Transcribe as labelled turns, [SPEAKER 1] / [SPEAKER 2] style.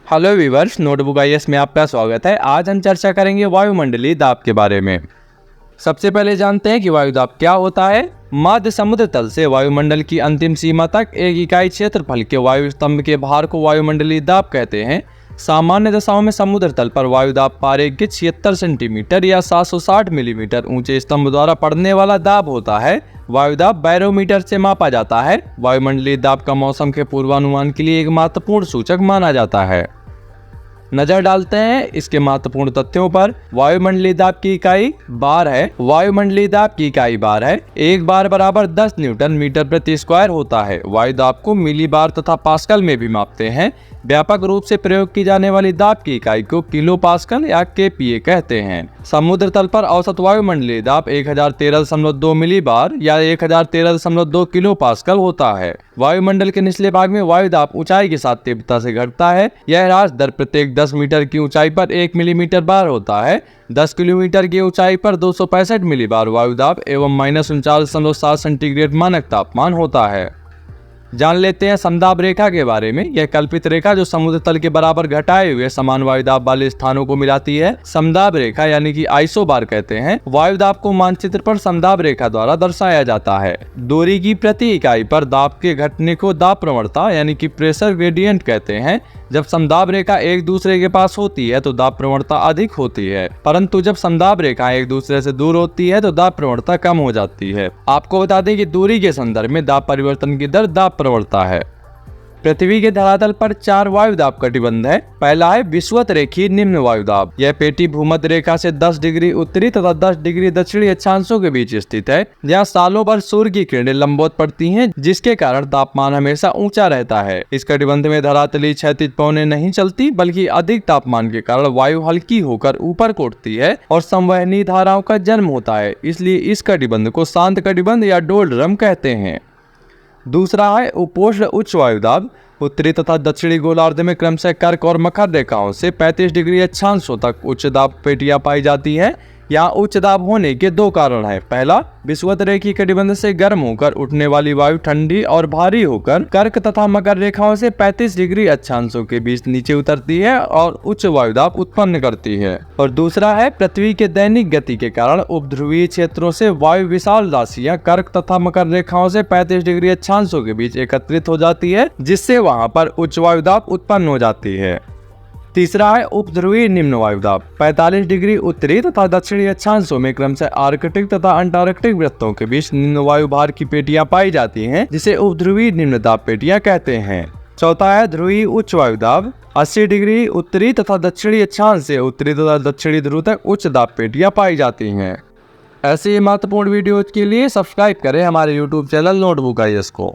[SPEAKER 1] Hello viewers, notebook IAS में आपका स्वागत है। आज हम चर्चा करेंगे वायुमंडलीय दाब के बारे में। सबसे पहले जानते हैं कि वायु दाब क्या होता है। मध्य समुद्र तल से वायुमंडल की अंतिम सीमा तक एक इकाई क्षेत्रफल के वायु स्तंभ के भार को वायुमंडलीय दाब कहते हैं। सामान्य दशाओं में समुद्र तल पर वायु दाब पारे के 76 सेंटीमीटर या 760 मिलीमीटर ऊंचे स्तंभ द्वारा पड़ने वाला दाब होता है। वायु दाब बैरोमीटर से मापा जाता है। वायुमंडलीय दाब का मौसम के पूर्वानुमान के लिए एक महत्वपूर्ण सूचक माना जाता है। नजर डालते हैं इसके महत्वपूर्ण तथ्यों पर। वायुमंडलीय दाब की इकाई बार है। वायुमंडलीय दाब की इकाई बार है। एक बार बराबर 10 न्यूटन मीटर प्रति स्क्वायर होता है। वायु दाब को मिली बार तथा पास्कल में भी मापते हैं। व्यापक रूप से प्रयोग की जाने वाली दाब की इकाई को किलो पास्कल या केपीए कहते हैं। समुद्र तल पर औसत वायुमंडलीय दाब 1013.2 मिली बार या 1013.2 किलो पास्कल होता है। वायुमंडल के निचले भाग में वायु दाब ऊंचाई के साथ तीव्रता से घटता है। यह ह्रास दर प्रत्येक 10 मीटर की ऊंचाई पर 1 मिलीमीटर बार होता है। 10 किलोमीटर की ऊंचाई पर 265 मिली बार वायु दाब एवं -49.7 सेंटीग्रेड मानक तापमान होता है। जान लेते हैं समदाब रेखा के बारे में। यह कल्पित रेखा जो समुद्र तल के बराबर घटाए हुए समान वायु दाब वाले स्थानों को मिलाती है समदाब रेखा यानी कि आइसोबार कहते हैं। वायु दाब को मानचित्र पर समदाब रेखा द्वारा दर्शाया जाता है। दूरी की प्रति इकाई पर दाब के घटने को दाब प्रवणता यानी कि प्रेशर ग्रेडियंट कहते हैं। जब समदाब रेखा एक दूसरे के पास होती है तो दाब प्रवणता अधिक होती है, परंतु जब समदाब रेखा एक दूसरे से दूर होती है तो दाब प्रवणता कम हो जाती है। आपको बता दें कि दूरी के संदर्भ में दाब परिवर्तन की दर दाब प्रवणता है। पृथ्वी के धरातल पर 4 वायु दाब कटिबंध है। पहला है विषुवत रेखीय निम्न वायु दाब। यह पेटी भूमध्य रेखा से 10 डिग्री उत्तरी तथा 10 डिग्री दक्षिणी अक्षांशों के बीच स्थित है। यहाँ सालों भर सूर्य की किरणें लंबवत पड़ती हैं, जिसके कारण तापमान हमेशा ऊंचा रहता है। इस कटिबंध में धरातलीय क्षैतिज पवनें नहीं चलती, बल्कि अधिक तापमान के कारण वायु हल्की होकर ऊपर को उठती है और संवहनीय धाराओं का जन्म होता है। इसलिए इस कटिबंध को शांत कटिबंध या डोलड्रम कहते हैं। दूसरा है उपोष्ण उच्च वायु दाब। उत्तरी तथा दक्षिणी गोलार्ध में क्रमशः कर्क और मकर रेखाओं से 35 डिग्री अक्षांशों तक उच्च दाब पेटियां पाई जाती है। यहाँ उच्च दाब होने के 2 कारण हैं। पहला, विषुवत रेखीय कटिबंध से गर्म होकर उठने वाली वायु ठंडी और भारी होकर कर्क तथा मकर रेखाओं से 35 डिग्री अक्षांशों के बीच नीचे उतरती है और उच्च वायु दाब उत्पन्न करती है। और दूसरा है पृथ्वी के दैनिक गति के कारण उपध्रुवीय क्षेत्रों से वायु विशाल राशियां कर्क तथा मकर रेखाओं से 35 डिग्री अक्षांशों के बीच एकत्रित हो जाती है, जिससे वहां पर उच्च वायु दाब उत्पन्न हो जाती है। तीसरा है उपध्रुवीय निम्न वायु दाब। 45 डिग्री उत्तरी तथा दक्षिणी अक्षांशों में क्रमशः आर्कटिक तथा अंटार्कटिक वृत्तों के बीच निम्न वायु भार की पेटियां पाई जाती हैं, जिसे उपध्रुवीय निम्न दाब पेटियां कहते हैं। चौथा है ध्रुवीय उच्च वायु दाब। 80 डिग्री उत्तरी तथा दक्षिणी अक्षांश से उत्तरी तथा दक्षिणी ध्रुव तक उच्च दाब पेटियां पाई जाती हैं। ऐसे ही महत्वपूर्ण वीडियोज के लिए सब्सक्राइब करें हमारे YouTube चैनल नोटबुक आईएएस को।